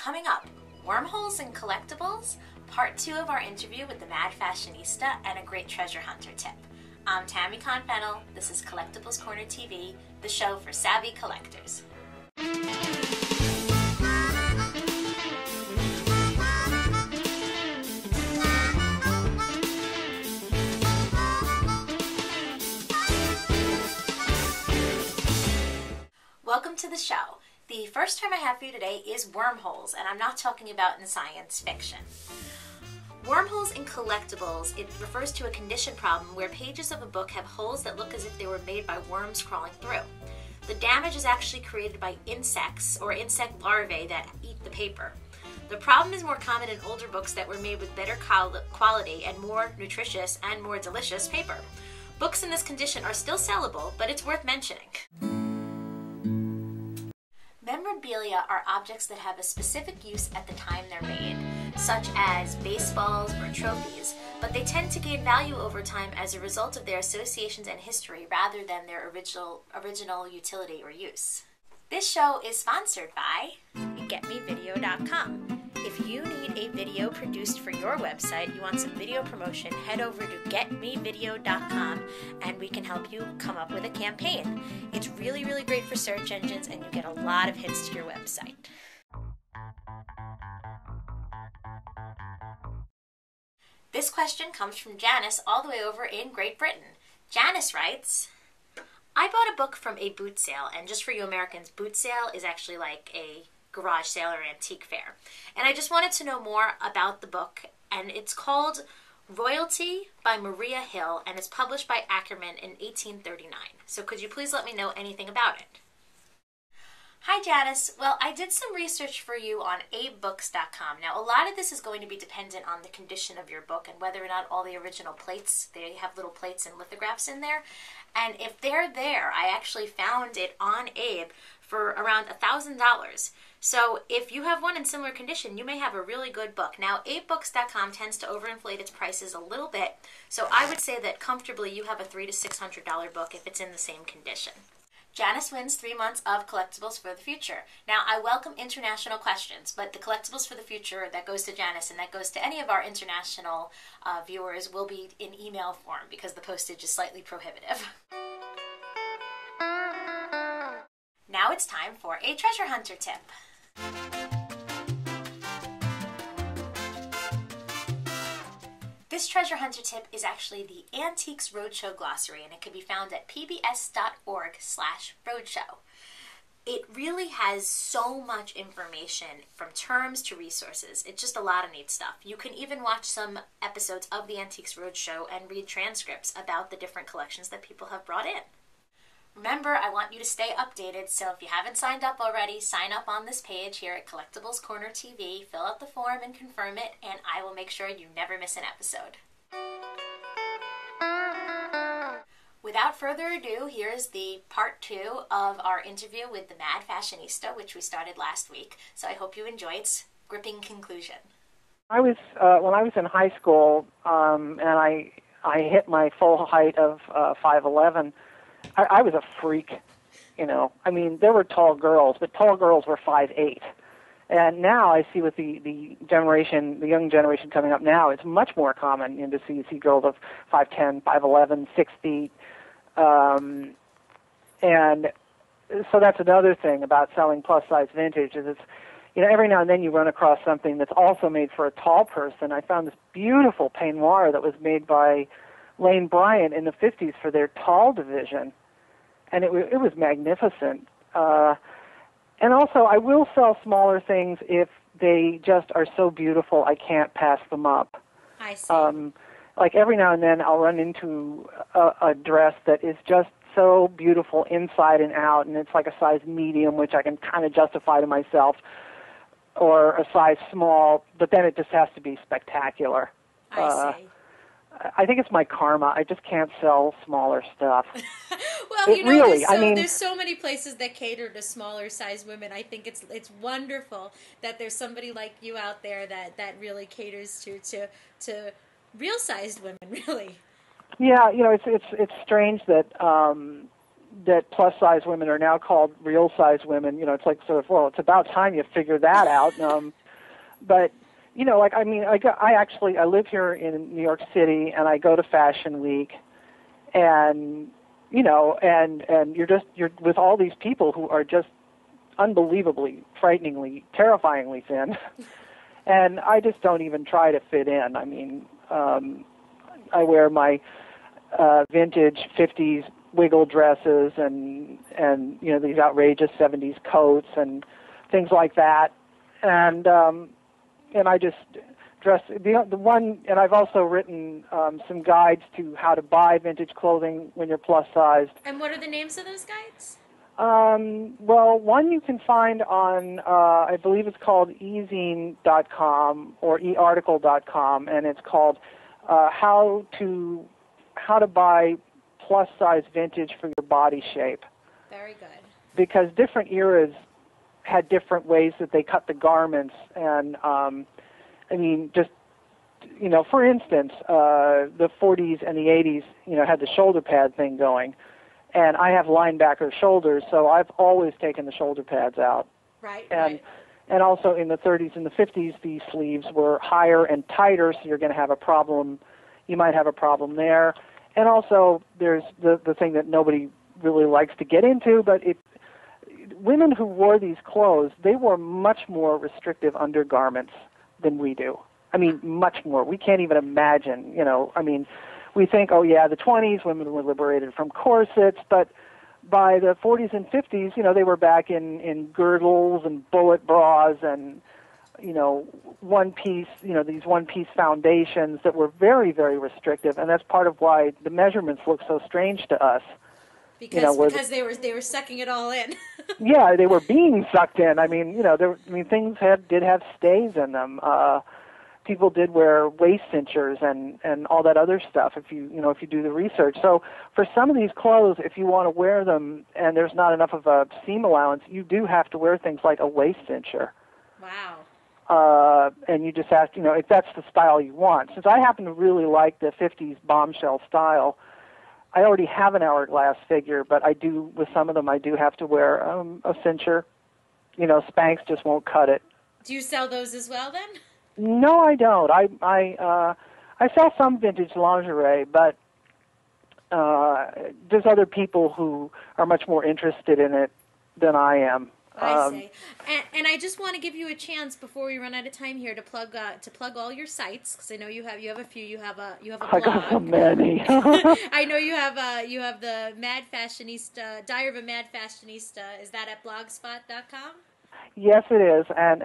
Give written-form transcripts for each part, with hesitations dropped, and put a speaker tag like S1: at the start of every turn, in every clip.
S1: Coming up, wormholes and collectibles, part 2 of our interview with the Mad Fashionista and a great treasure hunter tip. I'm Tammy Confennel. This is Collectibles Corner TV, the show for savvy collectors. Welcome to the show. The first term I have for you today is wormholes, and I'm not talking about in science fiction. Wormholes in collectibles, it refers to a condition problem where pages of a book have holes that look as if they were made by worms crawling through. The damage is actually created by insects or insect larvae that eat the paper. The problem is more common in older books that were made with better quality and more nutritious and more delicious paper. Books in this condition are still sellable, but it's worth mentioning. Memorabilia are objects that have a specific use at the time they're made, such as baseballs or trophies, but they tend to gain value over time as a result of their associations and history rather than their original utility or use. This show is sponsored by GetMeVideo.com. If you need a video produced for your website, you want some video promotion, head over to GetMeVideo.com and we can help you come up with a campaign. It's really, really great for search engines and you get a lot of hits to your website. This question comes from Janice all the way over in Great Britain. Janice writes, I bought a book from a boot sale, and just for you Americans, boot sale is actually like a garage sale or antique fair. And I just wanted to know more about the book, and it's called Royalty by Maria Hill, and it's published by Ackerman in 1839. So could you please let me know anything about it? Hi Janice. Well, I did some research for you on abebooks.com. Now, a lot of this is going to be dependent on the condition of your book and whether or not all the original plates, they have little plates and lithographs in there. And if they're there, I actually found it on Abe for around $1,000. So if you have one in similar condition, you may have a really good book. Now, abebooks.com tends to overinflate its prices a little bit, so I would say that comfortably you have a $300 to $600 book if it's in the same condition. Janice wins 3 months of Collectibles for the Future. Now, I welcome international questions, but the Collectibles for the Future, that goes to Janice and that goes to any of our international viewers, will be in email form because the postage is slightly prohibitive. Now it's time for a treasure hunter tip. This treasure hunter tip is actually the Antiques Roadshow Glossary, and it can be found at pbs.org/roadshow. It really has so much information from terms to resources. It's just a lot of neat stuff. You can even watch some episodes of the Antiques Roadshow and read transcripts about the different collections that people have brought in. Remember, I want you to stay updated, so if you haven't signed up already, sign up on this page here at Collectibles Corner TV, fill out the form and confirm it, and I will make sure you never miss an episode. Without further ado, here's the part 2 of our interview with the Mad Fashionista, which we started last week, so I hope you enjoy its gripping conclusion.
S2: When I was in high school, and I hit my full height of 5'11", I was a freak, you know. I mean, there were tall girls, but tall girls were 5'8". And now I see with the young generation coming up now, it's much more common, you know, to see girls of 5'10", 5'11", 6 feet. And so that's another thing about selling plus-size vintage is it's, you know, every now and then you run across something that's also made for a tall person. I found this beautiful peignoir that was made by Lane Bryant in the 50s for their tall division, and it was magnificent. And also, I will sell smaller things if they just are so beautiful I can't pass them up.
S1: I see.
S2: Like every now and then I'll run into a dress that is just so beautiful inside and out, and it's like a size medium, which I can kind of justify to myself, or a size small, but then it just has to be spectacular.
S1: I see.
S2: I think it's my karma. I just can't sell smaller stuff.
S3: Well, you know, really, there's so many places that cater to smaller size women. I think it's wonderful that there's somebody like you out there that really caters to real sized women, really.
S2: Yeah, you know, it's strange that that plus size women are now called real size women. It's like sort of, well, it's about time you figure that out. But like I live here in New York City, and I go to Fashion Week, and and you're with all these people who are just unbelievably, frighteningly, terrifyingly thin, and I just don't even try to fit in. I mean, I wear my vintage 50s wiggle dresses and these outrageous 70s coats and things like that, and I just dress the one. And I've also written some guides to how to buy vintage clothing when you're plus sized.
S3: And what are the names of those guides?
S2: Well, one you can find on, I believe it's called ezine.com or earticle.com, and it's called how to buy plus size vintage for your body shape.
S3: Very good.
S2: Because different eras had different ways that they cut the garments, and I mean, just for instance, the 40s and the 80s, had the shoulder pad thing going. And I have linebacker shoulders, so I've always taken the shoulder pads out.
S3: Right.
S2: And also in the 30s and the 50s, these sleeves were higher and tighter, so you're going to have a problem. You might have a problem there. And also, there's the thing that nobody really likes to get into, but women who wore these clothes, they wore much more restrictive undergarments than we do. I mean, much more. We can't even imagine, we think, oh yeah, the 20s, women were liberated from corsets, but by the 40s and 50s, they were back in girdles and bullet bras and, one-piece, these one-piece foundations that were very, very restrictive, and that's part of why the measurements look so strange to us.
S3: Because they were sucking it all in.
S2: Yeah, they were being sucked in. I mean, things did have stays in them. People did wear waist cinchers and all that other stuff if you do the research. So for some of these clothes, if you want to wear them and there's not enough of a seam allowance, you do have to wear things like a waist cincher.
S3: Wow.
S2: And you just have to, if that's the style you want. Since I happen to really like the 50s bombshell style, I already have an hourglass figure, but with some of them, I do have to wear a cincher. Spanx just won't cut it.
S3: Do you sell those as well then?
S2: No, I don't. I sell some vintage lingerie, but there's other people who are much more interested in it than I am.
S3: I see. And I just want to give you a chance before we run out of time here to plug all your sites, because I know you have a few. You have a blog.
S2: I got so many.
S3: I know you have the Mad Fashionista, Diary of a Mad Fashionista. Is that at blogspot.com?
S2: Yes, it is, and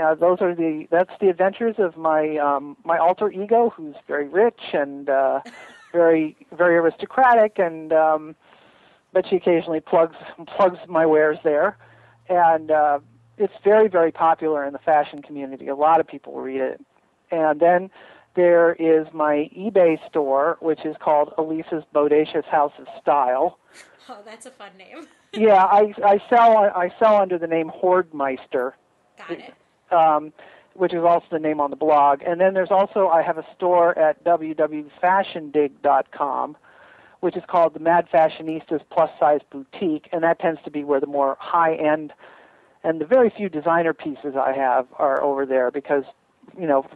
S2: that's the adventures of my my alter ego, who's very rich and very, very aristocratic, and but she occasionally plugs my wares there, and it's very, very popular in the fashion community. A lot of people read it, and then there is my eBay store, which is called Elisa's Bodacious House of Style.
S3: Oh, that's a fun name.
S2: Yeah, I sell under the name Hoardmeister.
S3: Got it.
S2: Which is also the name on the blog. And then I have a store at www.fashiondig.com, which is called the Mad Fashionista's Plus Size Boutique, and that tends to be where the more high-end and the very few designer pieces I have are over there because,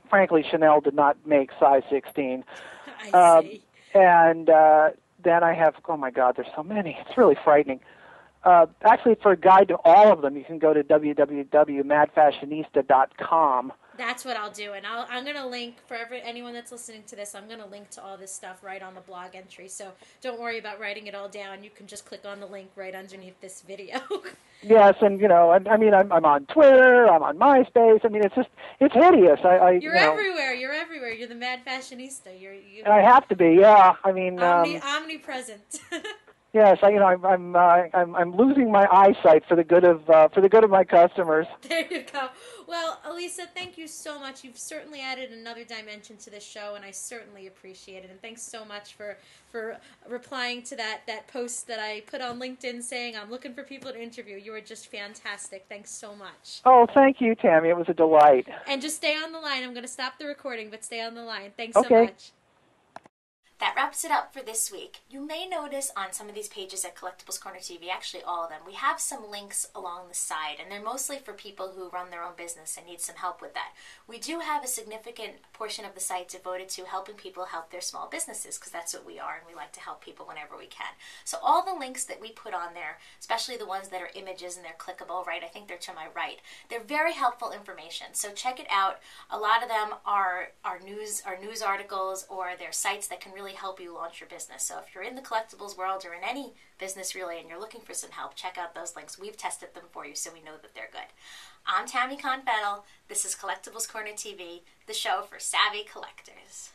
S2: frankly, Chanel did not make size 16.
S3: I see.
S2: And then I have, oh my God, there's so many. It's really frightening. Actually, for a guide to all of them, you can go to www.madfashionista.com.
S3: That's what I'll do, and I'm going to link, for anyone that's listening to this, I'm going to link to all this stuff right on the blog entry, so don't worry about writing it all down. You can just click on the link right underneath this video.
S2: Yes, and, I'm on Twitter, I'm on MySpace. I mean, it's hideous.
S3: You're everywhere. You're everywhere. You're the Mad Fashionista.
S2: I have to be, yeah. I mean...
S3: omnipresent.
S2: Yes, I'm losing my eyesight for the good of my customers.
S3: There you go. Well, Elisa, thank you so much. You've certainly added another dimension to this show, and I certainly appreciate it. And thanks so much for replying to that post that I put on LinkedIn saying I'm looking for people to interview. You were just fantastic. Thanks so much.
S2: Oh, thank you, Tammy. It was a delight.
S3: And just stay on the line. I'm going to stop the recording, but stay on the line. Thanks so much.
S1: That wraps it up for this week. You may notice on some of these pages at Collectibles Corner TV, actually all of them, we have some links along the side, and they're mostly for people who run their own business and need some help with that. We do have a significant portion of the site devoted to helping people help their small businesses, because that's what we are, and we like to help people whenever we can. So all the links that we put on there, especially the ones that are images and they're clickable, right? I think they're to my right. They're very helpful information, so check it out. A lot of them are news articles, or they're sites that can really help you launch your business. So if you're in the collectibles world or in any business really and you're looking for some help, check out those links. We've tested them for you, so we know that they're good. I'm Tammy Confettel. This is Collectibles Corner TV, the show for savvy collectors.